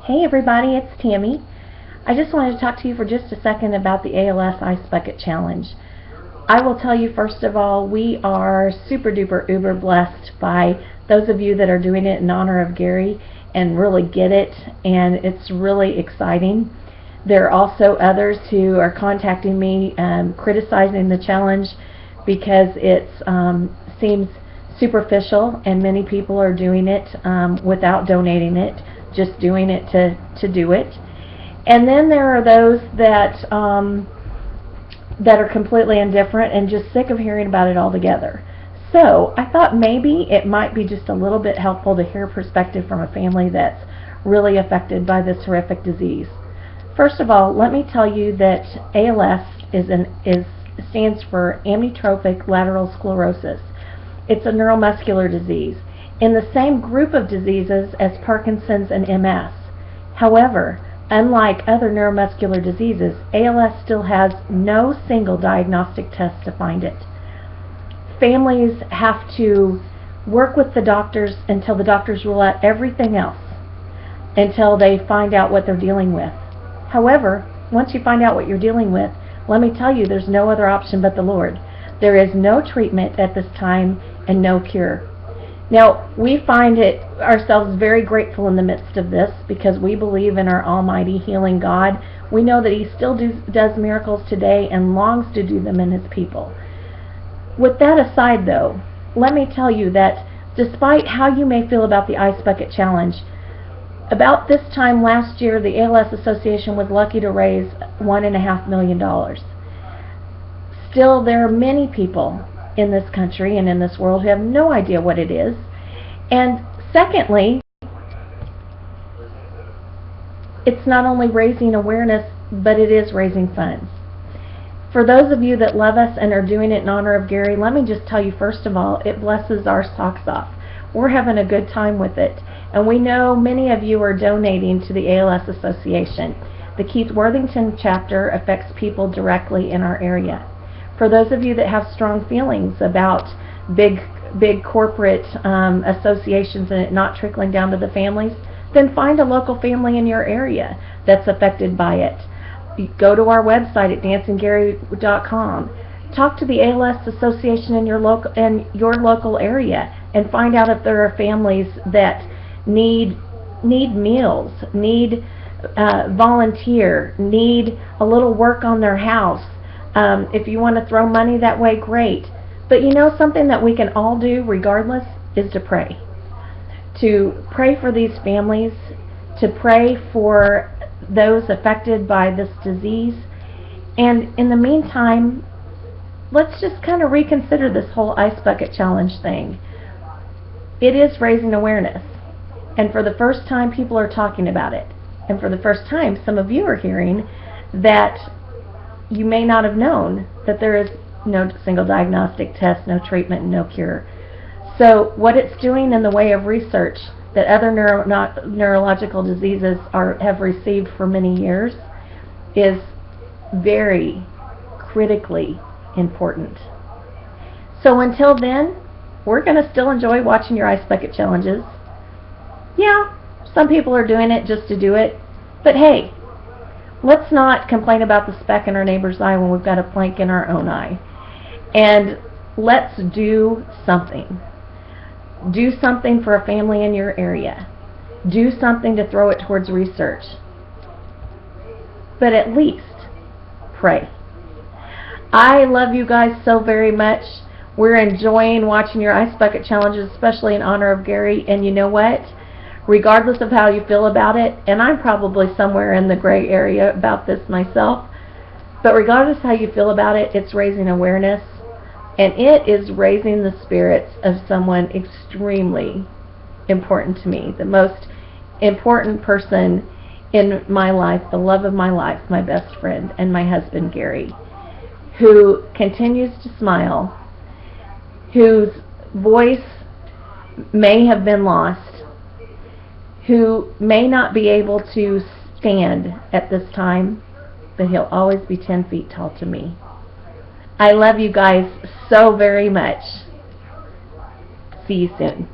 Hey everybody, it's Tammy. I just wanted to talk to you for just a second about the ALS Ice Bucket Challenge. I will tell you first of all, we are super duper uber blessed by those of you that are doing it in honor of Gary and really get it, and it's really exciting. There are also others who are contacting me criticizing the challenge because it seems superficial, and many people are doing it without donating it, just doing it to do it. And then there are those that that are completely indifferent and just sick of hearing about it altogether. So I thought maybe it might be just a little bit helpful to hear perspective from a family that's really affected by this horrific disease. First of all, let me tell you that ALS stands for amyotrophic lateral sclerosis. It's a neuromuscular disease in the same group of diseases as Parkinson's and MS. However, unlike other neuromuscular diseases, ALS still has no single diagnostic test to find it. Families have to work with the doctors until the doctors rule out everything else, until they find out what they're dealing with. However, once you find out what you're dealing with, let me tell you, there's no other option but the Lord. There is no treatment at this time and no cure. Now, we find ourselves very grateful in the midst of this because we believe in our almighty healing God. We know that He still does miracles today and longs to do them in His people. With that aside, though, let me tell you that despite how you may feel about the Ice Bucket Challenge, about this time last year, the ALS Association was lucky to raise $1.5 million. Still, there are many people in this country and in this world who have no idea what it is. And secondly, it's not only raising awareness, but it is raising funds. For those of you that love us and are doing it in honor of Gary, let me just tell you, first of all, it blesses our socks off. We're having a good time with it. And we know many of you are donating to the ALS Association. The Keith Worthington chapter affects people directly in our area. For those of you that have strong feelings about big corporate associations and it not trickling down to the families, then find a local family in your area that's affected by it. Go to our website at dancing-gary.com. Talk to the ALS Association in your local area and find out if there are families that need meals, need volunteer, need a little work on their house. If you want to throw money that way, great. But you know, something that we can all do regardless is to pray. To pray for these families, to pray for those affected by this disease. And in the meantime, let's just kind of reconsider this whole Ice Bucket Challenge thing. It is raising awareness. And for the first time, people are talking about it. And for the first time, some of you are hearing that you may not have known that there is no single diagnostic test, no treatment, and no cure. So what it's doing in the way of research that other neurological diseases have received for many years is very critically important. So until then, we're going to still enjoy watching your Ice Bucket Challenges. Yeah, some people are doing it just to do it, but hey, let's not complain about the speck in our neighbor's eye when we've got a plank in our own eye. And let's do something. Do something for a family in your area. Do something to throw it towards research. But at least pray. I love you guys so very much. We're enjoying watching your Ice Bucket Challenges, especially in honor of Gary. And you know what? Regardless of how you feel about it, and I'm probably somewhere in the gray area about this myself, but regardless of how you feel about it, it's raising awareness, and it is raising the spirits of someone extremely important to me, the most important person in my life, the love of my life, my best friend, and my husband, Gary, who continues to smile, whose voice may have been lost, who may not be able to stand at this time, but he'll always be 10 feet tall to me. I love you guys so very much. See you soon.